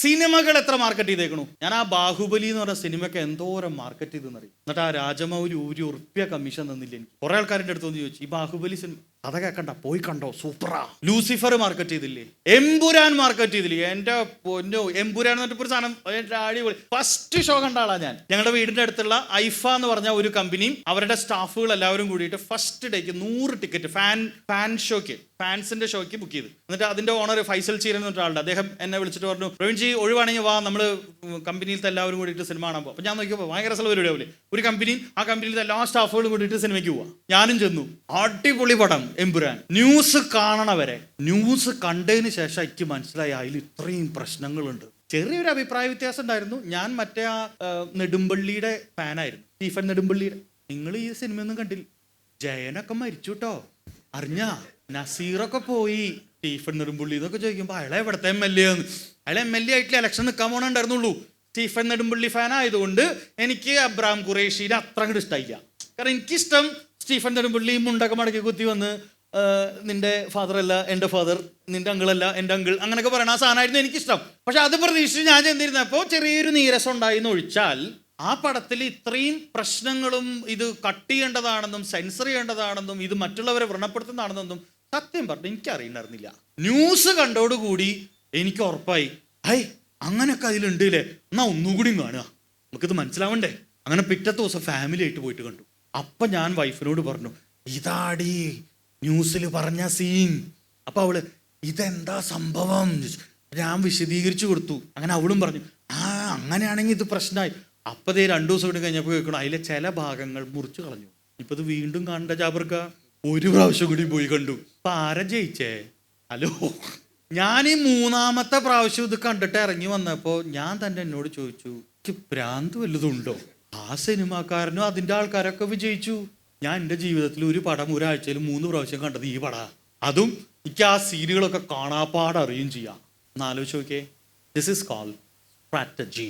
സിനിമകൾ എത്ര മാർക്കറ്റ് ചെയ്തേക്കണു. ഞാൻ ആ ബാഹുബലി എന്ന് പറഞ്ഞ സിനിമയ്ക്ക് എന്തോരം മാർക്കറ്റ് ചെയ്തെന്നറിയും. എന്നിട്ട് ആ രാജമൗലി ₹1 കമ്മീഷൻ തന്നില്ല എനിക്ക്. കുറെ ആൾക്കാരുടെ അടുത്തൊന്ന് ചോദിച്ചു, ഈ ബാഹുബലി സിനിമ കഥ കേൾക്കണ്ട, പോയി കണ്ടോ, സൂപ്പറാ. ലൂസിഫർ മാർക്കറ്റ് ചെയ്തില്ലേ, എമ്പുരാൻ മാർക്കറ്റ് ചെയ്തില്ലേ. എന്റെ പൊന്നോ, എമ്പുരാൻ എന്ന് പറഞ്ഞിട്ട് ഒരു സാധനം അടിപൊളി. ഫസ്റ്റ് ഷോ കണ്ട ആളാ ഞാൻ. ഞങ്ങളുടെ വീടിന്റെ അടുത്തുള്ള ഐഫ എന്ന് പറഞ്ഞ ഒരു കമ്പനിയും അവരുടെ സ്റ്റാഫുകൾ എല്ലാവരും കൂടിയിട്ട് ഫസ്റ്റ് ഡേക്ക് 100 ടിക്കറ്റ് ഫാൻ ഷോയ്ക്ക്, ഫാൻസിന്റെ ഷോയ്ക്ക് ബുക്ക് ചെയ്ത്. എന്നിട്ട് അതിന്റെ ഓണർ ഫൈസൽ ചീരൻ എന്ന് പറഞ്ഞ ആളുടെ, അദ്ദേഹം എന്നെ വിളിച്ചിട്ട് പറഞ്ഞു, പ്രവീൺജി ഒഴിവാണെങ്കിൽ വാ, നമ്മൾ കമ്പനിയിലത്തെ എല്ലാവരും കൂടിയിട്ട് സിനിമ കാണാൻ പോകും. അപ്പൊ ഞാൻ നോക്കിയപ്പോൾ ഭയങ്കര പരിപാടിയാവില്ലേ, ഒരു കമ്പനിയും ആ കമ്പനിയിലത്തെ എല്ലാ സ്റ്റാഫുകളും കൂടിയിട്ട് സിനിമയ്ക്ക് പോവാം. ഞാനും ചെന്നു. അടിപൊളി പടം എമ്പുരാൻ. ന്യൂസ് കാണണവരെ, ന്യൂസ് കണ്ടതിന് ശേഷം എനിക്ക് മനസ്സിലായി അതിൽ ഇത്രയും പ്രശ്നങ്ങളുണ്ട്. ചെറിയൊരു അഭിപ്രായ വ്യത്യാസം ഉണ്ടായിരുന്നു. ഞാൻ മറ്റേ ആ നെടുമ്പള്ളിയുടെ ഫാനായിരുന്നു, സ്റ്റീഫൻ നെടുമ്പള്ളിയുടെ. നിങ്ങൾ ഈ സിനിമയൊന്നും കണ്ടില്ല, ജയനൊക്കെ മരിച്ചു കേട്ടോ, അറിഞ്ഞാ? നസീറൊക്കെ പോയി, സ്റ്റീഫൻ നെടുമ്പള്ളി എന്നൊക്കെ ചോദിക്കുമ്പോൾ അയാളെ എവിടുത്തെ MLA ആണ്. അയാൾ MLA ആയിട്ട് ഇലക്ഷൻ നിൽക്കാൻ പോകണുണ്ടായിരുന്നുള്ളൂ. സ്റ്റീഫൻ നെടുമ്പള്ളി ഫാൻ ആയതുകൊണ്ട് എനിക്ക് അബ്രാം ഖുറേഷിനെ അത്ര അങ്ങോട്ട് ഇഷ്ടമായില്ല. കാരണം എനിക്കിഷ്ടം സ്റ്റീഫൻ നെടുമ്പള്ളി മുണ്ടൊക്കെ മടക്കി കുത്തി വന്ന് നിന്റെ ഫാദർ അല്ല എൻ്റെ ഫാദർ, നിന്റെ അങ്കിളല്ല എൻ്റെ അങ്കിൾ, അങ്ങനെയൊക്കെ പറയണ ആ സാധനമായിരുന്നു എനിക്കിഷ്ടം. പക്ഷെ അത് പ്രതീക്ഷിച്ച് ഞാൻ ചെന്നിരുന്നപ്പോൾ ചെറിയൊരു നീരസം ഉണ്ടായിന്ന് ഒഴിച്ചാൽ ആ പടത്തിൽ ഇത്രയും പ്രശ്നങ്ങളും ഇത് കട്ട് ചെയ്യേണ്ടതാണെന്നും സെൻസർ ചെയ്യേണ്ടതാണെന്നും ഇത് മറ്റുള്ളവരെ വ്രണപ്പെടുത്തുന്നതാണെന്നും സത്യം പറഞ്ഞു എനിക്കറിയുന്നില്ല. ന്യൂസ് കണ്ടോടുകൂടി എനിക്ക് ഉറപ്പായി, അങ്ങനെയൊക്കെ അതിലുണ്ട് ഇല്ലേ, എന്നാ ഒന്നുകൂടി കാണുക, നമുക്കിത് മനസ്സിലാവണ്ടേ. അങ്ങനെ പിറ്റത്തെ ദിവസം ഫാമിലി ആയിട്ട് പോയിട്ട് കണ്ടു. അപ്പം ഞാൻ വൈഫിനോട് പറഞ്ഞു, ഇതാടി ന്യൂസിൽ പറഞ്ഞ സീൻ. അപ്പം അവള് ഇതെന്താ സംഭവം, ഞാൻ വിശദീകരിച്ചു കൊടുത്തു. അങ്ങനെ അവളും പറഞ്ഞു, അങ്ങനെയാണെങ്കിൽ ഇത് പ്രശ്നമായി. അപ്പതേ 2 ദിവസം കൂടി കഴിഞ്ഞപ്പോൾ കേൾക്കണം അതിലെ ചില ഭാഗങ്ങൾ മുറിച്ചു കളഞ്ഞു. ഇപ്പൊ ഇത് വീണ്ടും കാണണ്ട ജാബർക്ക, ഒരു പ്രാവശ്യം കൂടി പോയി കണ്ടു. അപ്പൊ ആരാ ജയിച്ചേ? ഹലോ, ഞാൻ ഈ 3ാമത്തെ പ്രാവശ്യം ഇത് കണ്ടിട്ട് ഇറങ്ങി വന്നപ്പോ ഞാൻ തന്നെ എന്നോട് ചോദിച്ചു, എനിക്ക് ഭ്രാന്ത് വല്ലതുണ്ടോ? ആ സിനിമാക്കാരനും അതിന്റെ ആൾക്കാരൊക്കെ വിജയിച്ചു. ഞാൻ എൻ്റെ ജീവിതത്തിൽ ഒരു പടം ഒരാഴ്ചയിൽ 3 പ്രാവശ്യം കണ്ടത് ഈ പടാ. അതും എനിക്ക് ആ സീനുകളൊക്കെ കാണാപ്പാട് അറിയുകയും ചെയ്യാം. ഒന്ന് ആലോചിച്ച് നോക്കിയേ. This is called strategy.